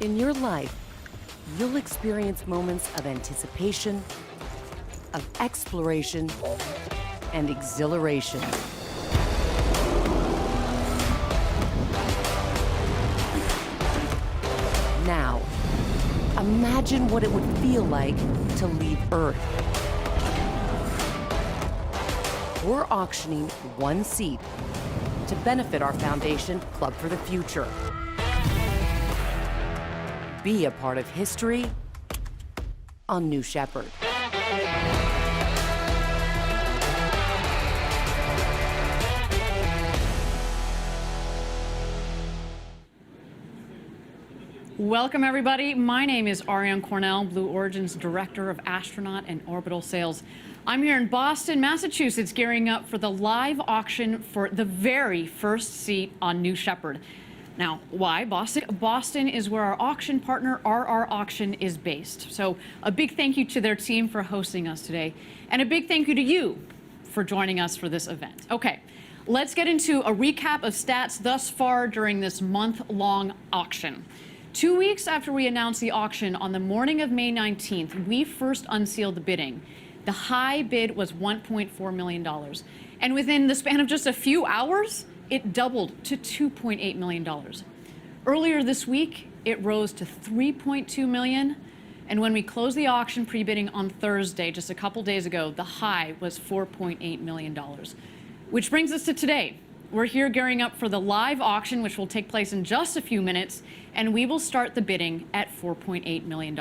In your life, you'll experience moments of anticipation, of exploration, and exhilaration. Now, imagine what it would feel like to leave Earth. We're auctioning one seat to benefit our foundation, Club for the Future. Be a part of history on New Shepard. Welcome, everybody. My name is Ariane Cornell, Blue Origin's Director of Astronaut and Orbital Sales. I'm here in Boston, Massachusetts, gearing up for the live auction for the very first seat on New Shepard. Now, why Boston? Boston is where our auction partner, RR Auction, is based. So a big thank you to their team for hosting us today. And a big thank you to you for joining us for this event. Okay, let's get into a recap of stats thus far during this month-long auction. 2 weeks after we announced the auction on the morning of May 19th, we first unsealed the bidding. The high bid was $1.4 million. And within the span of just a few hours, it doubled to $2.8 million. Earlier this week, it rose to $3.2 million. And when we closed the auction pre-bidding on Thursday, just a couple days ago, the high was $4.8 million. Which brings us to today. We're here gearing up for the live auction, which will take place in just a few minutes, and we will start the bidding at $4.8 million.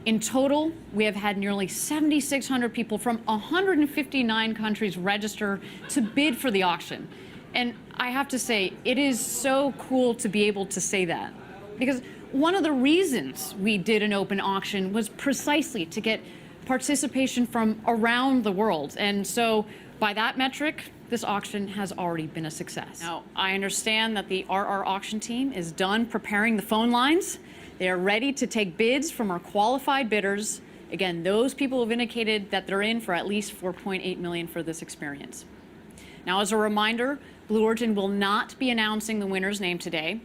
In total, we have had nearly 7,600 people from 159 countries register to bid for the auction. And I have to say, it is so cool to be able to say that, because one of the reasons we did an open auction was precisely to get participation from around the world. And so by that metric, this auction has already been a success. Now, I understand that the RR auction team is done preparing the phone lines. They are ready to take bids from our qualified bidders. Again, those people have indicated that they're in for at least $4.8 million for this experience. Now, as a reminder, Blue Origin will not be announcing the winner's name today.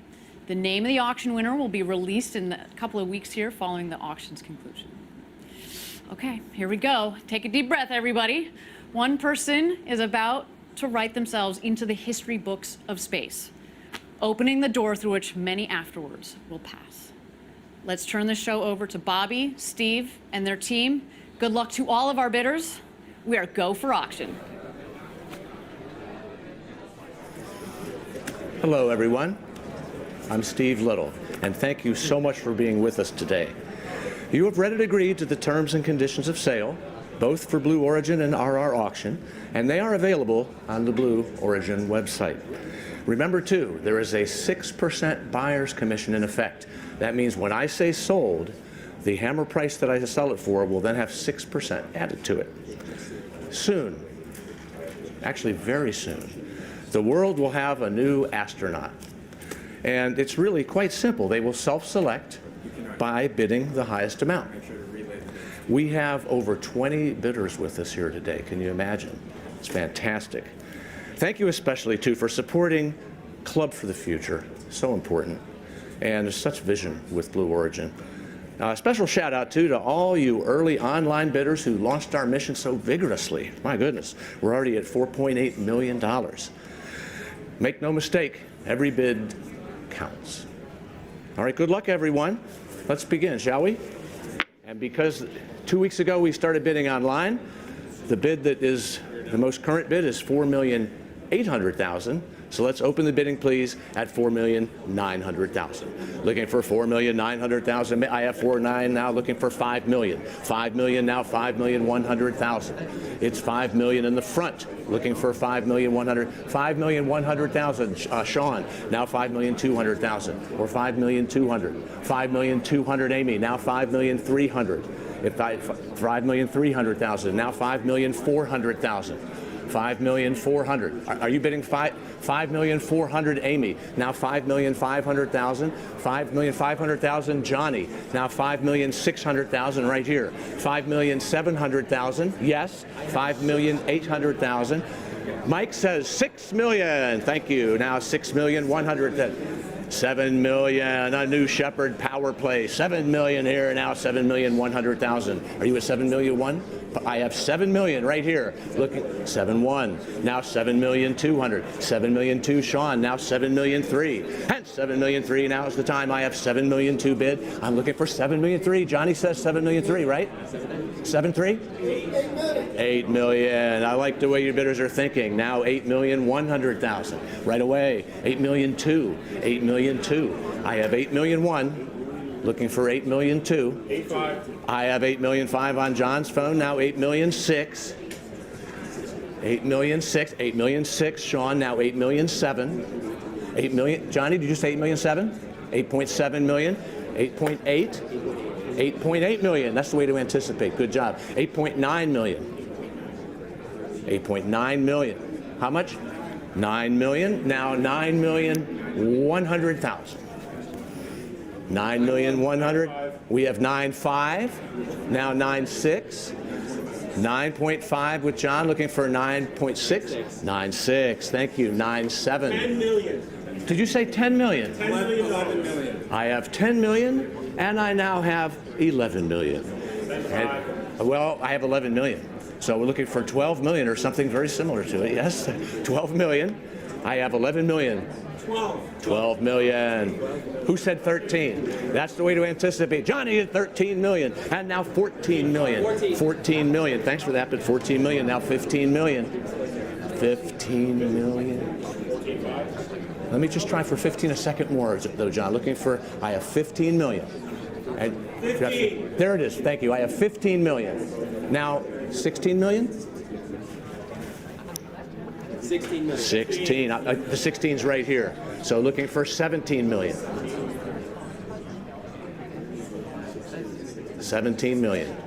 The name of the auction winner will be released in a couple of weeks here following the auction's conclusion. Okay, here we go. Take a deep breath, everybody. One person is about to write themselves into the history books of space, opening the door through which many afterwards will pass. Let's turn the show over to Bobby, Steve, and their team. Good luck to all of our bidders. We are go for auction. Hello, everyone. I'm Steve Little, and thank you so much for being with us today. You have read and agreed to the terms and conditions of sale, both for Blue Origin and RR Auction, and they are available on the Blue Origin website. Remember, too, there is a 6% buyer's commission in effect. That means when I say sold, the hammer price that I sell it for will then have 6% added to it. Soon, actually very soon, the world will have a new astronaut. And it's really quite simple. They will self-select by bidding the highest amount. We have over 20 bidders with us here today. Can you imagine? It's fantastic. Thank you especially, too, for supporting Club for the Future. So important. And there's such vision with Blue Origin. A special shout out, too, to all you early online bidders who launched our mission so vigorously. My goodness, we're already at $4.8 million. Make no mistake, every bid counts. All right, good luck, everyone. Let's begin, shall we? And because 2 weeks ago we started bidding online, the bid that is the most current bid is $4,800,000. So let's open the bidding, please, at $4,900,000. Looking for $4,900,000. I have 4.9 now. Looking for $5 million. $5 million now. $5,100,000. It's $5 million in the front. Looking for $5,100,000. $5,100,000. Sean. Now $5,200,000. Or $5,200,000. $5,200,000. Amy. Now $5,300,000. $5,300,000. Now $5,400,000. $5,400,000. Are you bidding $5,400,000, Amy? Now $5,500,000. $5,500,000, Johnny. Now $5,600,000 right here. $5,700,000. Yes. $5,800,000. Mike says $6 million. Thank you. Now $6,100,000. 7 million, a new Shepherd power play. 7 million here, now 7,100,000. Are you at 7,000,001? I have 7 million right here. Looking 7,1. Now 7,200,000. 7,000,002. Sean. Now 7,000,003. And 7,000,003. Now is the time. I have 7,000,002 bid. I'm looking for 7,000,003. Johnny says 7,000,003, right? 7,3. 8 million. I like the way your bidders are thinking. Now 8,100,000. Right away. 8,000,002. 8,000,002. I have 8,000,001. Looking for 8,000,002. 8.5. I have 8,000,005 on John's phone. Now 8,000,006. 8,000,006. 8,000,006. Sean. Now 8,000,007. 8 million. Johnny, did you say 8,000,007? 8.7 million. 8.8. 8.8 million. That's the way to anticipate. Good job. 8.9 million. 8.9 million. How much? 9 million. Now 9,100,000. 9,100,000. We have 9.5. Now 9.6. 9.5 with John. Looking for 9.6. 9.6. Thank you. 9.7. 10 million. Did you say 10 million? 10 million, 11 million. I have 10 million, and I now have 11 million. And, well, I have 11 million. So we're looking for 12 million or something very similar to it. Yes, 12 million. I have 11 million. 12 million. Who said 13? That's the way to anticipate. Johnny at 13 million, and now 14 million. 14 million. Thanks for that, but 14 million, now 15 million. 15 million. Let me just try for 15 a second more, though, John. Looking for, I have 15 million. And 15. there it is. Thank you. I have 15 million. Now, 16 million? 16 million. 16. The 16's right here. So looking for 17 million. 17 million.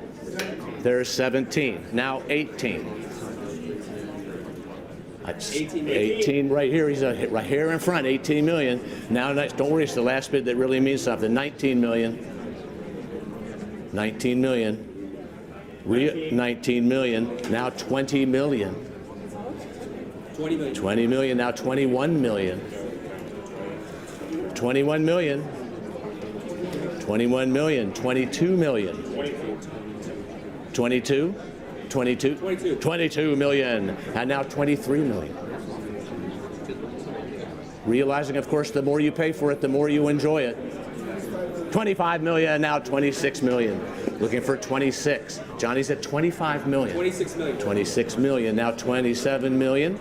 There's 17. Now 18. 18 right here. He's right here in front. 18 million. Now, don't worry. It's the last bid that really means something. 19 million. 19 million. 19 million. Now 20 million. 20 million. 20 million. Now 21 million. 21 million. 21 million. 22 million. 22. 22? 22 million. And now 23 million. Realizing, of course, the more you pay for it, the more you enjoy it. 25 million, now 26 million. Looking for 26. Johnny's at 25 million. 26 million. 26 million, now 27 million.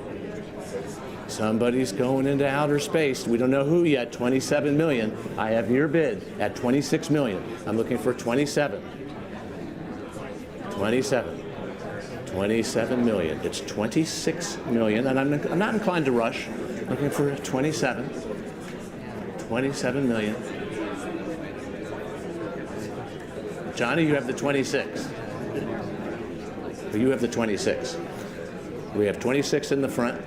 Somebody's going into outer space. We don't know who yet. 27 million. I have your bid at 26 million. I'm looking for 27. 27. 27 million. It's 26 million, and I'm not inclined to rush. Looking for 27. 27 million. Johnny, you have the 26. You have the 26. We have 26 in the front.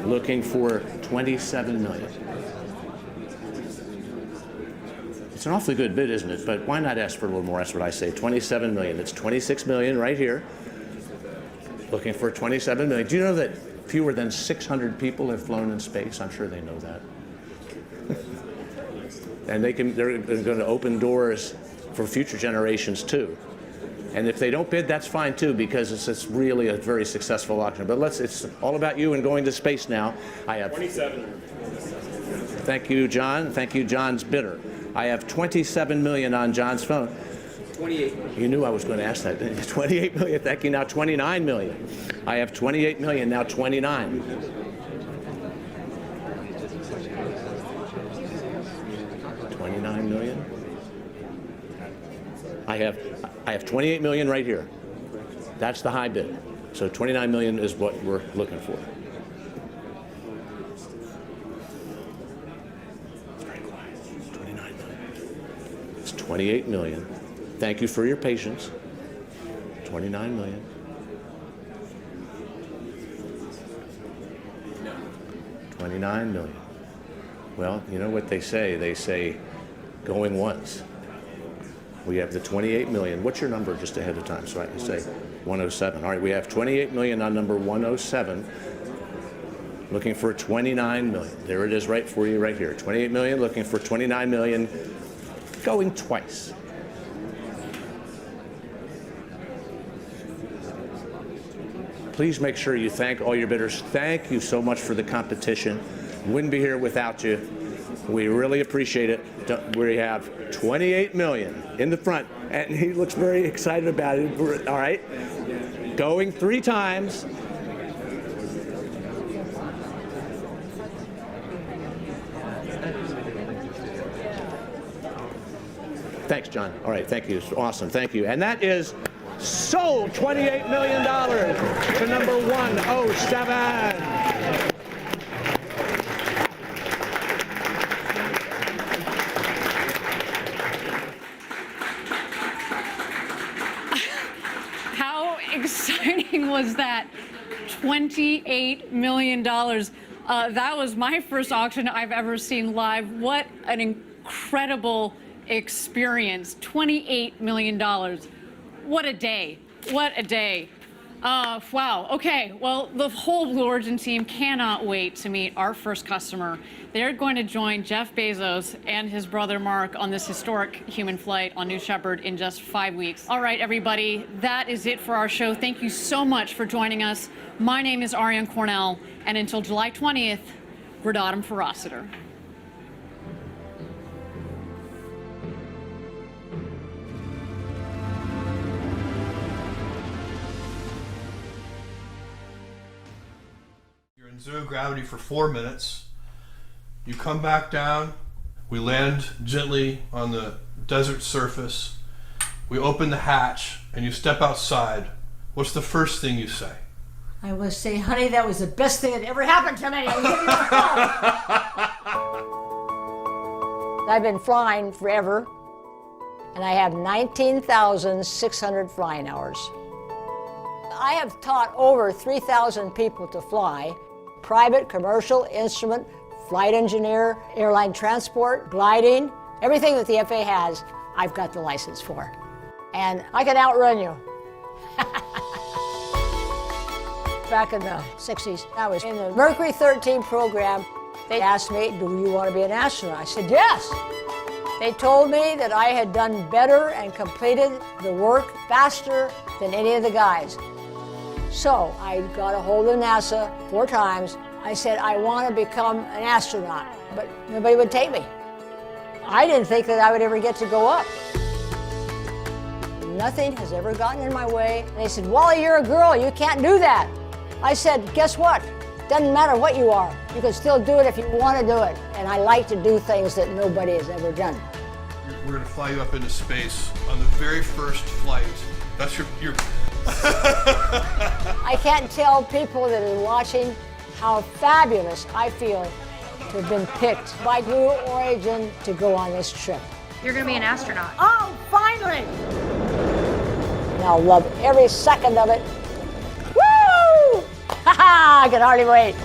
Looking for 27 million. It's an awfully good bid, isn't it? But why not ask for a little more? That's what I say. 27 million. It's 26 million right here. Looking for 27 million. Do you know that fewer than 600 people have flown in space? I'm sure they know that. And they're going to open doors for future generations too. And if they don't bid, that's fine too, because it's really a very successful auction. But it's all about you and going to space now. I have 27. Thank you, John. Thank you, John's bidder. I have 27 million on John's phone. 28. You knew I was going to ask that. 28 million. Thank you. Now 29 million. I have 28 million. Now 29. 29 million. I have 28 million right here. That's the high bid. So 29 million is what we're looking for. It's very quiet. 29 million. It's 28 million. Thank you for your patience. 29 million. 29 million. Well, you know what they say? They say going once. We have the 28 million. What's your number just ahead of time? So I can say 107. All right, we have 28 million on number 107. looking for 29 million. There it is right for you right here. 28 million, looking for 29 million, going twice. Please make sure you thank all your bidders. Thank you so much for the competition. Wouldn't be here without you. We really appreciate it. We have 28 million in the front, and he looks very excited about it. All right, going 3 times. Thanks, John. All right, thank you. Awesome, thank you. And that is sold, $28 million to number 107. How exciting was that? $28 million. That was my first auction I've ever seen live. What an incredible experience. $28 million. What a day. What a day. Wow. Okay. Well, the whole Blue Origin team cannot wait to meet our first customer. They're going to join Jeff Bezos and his brother Mark on this historic human flight on New Shepard in just 5 weeks. All right, everybody. That is it for our show. Thank you so much for joining us. My name is Ariane Cornell, and until July 20th, Gradatum for Rossiter. Zero gravity for 4 minutes. You come back down. We land gently on the desert surface. We open the hatch and you step outside. What's the first thing you say? I will say, honey, that was the best thing that ever happened to me. I'll give you a call. I've been flying forever, and I have 19,600 flying hours. I have taught over 3,000 people to fly. Private, commercial, instrument, flight engineer, airline transport, gliding, everything that the FAA has, I've got the license for. And I can outrun you. Back in the 60s, I was in the Mercury 13 program. They asked me, do you want to be an astronaut? I said, yes. They told me that I had done better and completed the work faster than any of the guys. So I got a hold of NASA 4 times. I said, I want to become an astronaut, but nobody would take me. I didn't think that I would ever get to go up. Nothing has ever gotten in my way. And they said, Wally, you're a girl, you can't do that. I said, guess what? Doesn't matter what you are. You can still do it if you want to do it. And I like to do things that nobody has ever done. We're going to fly you up into space on the very first flight. That's your I can't tell people that are watching how fabulous I feel to have been picked by Blue Origin to go on this trip. You're going to be an astronaut. Oh, finally! And I'll love every second of it. Woo! Ha ha! I can hardly wait.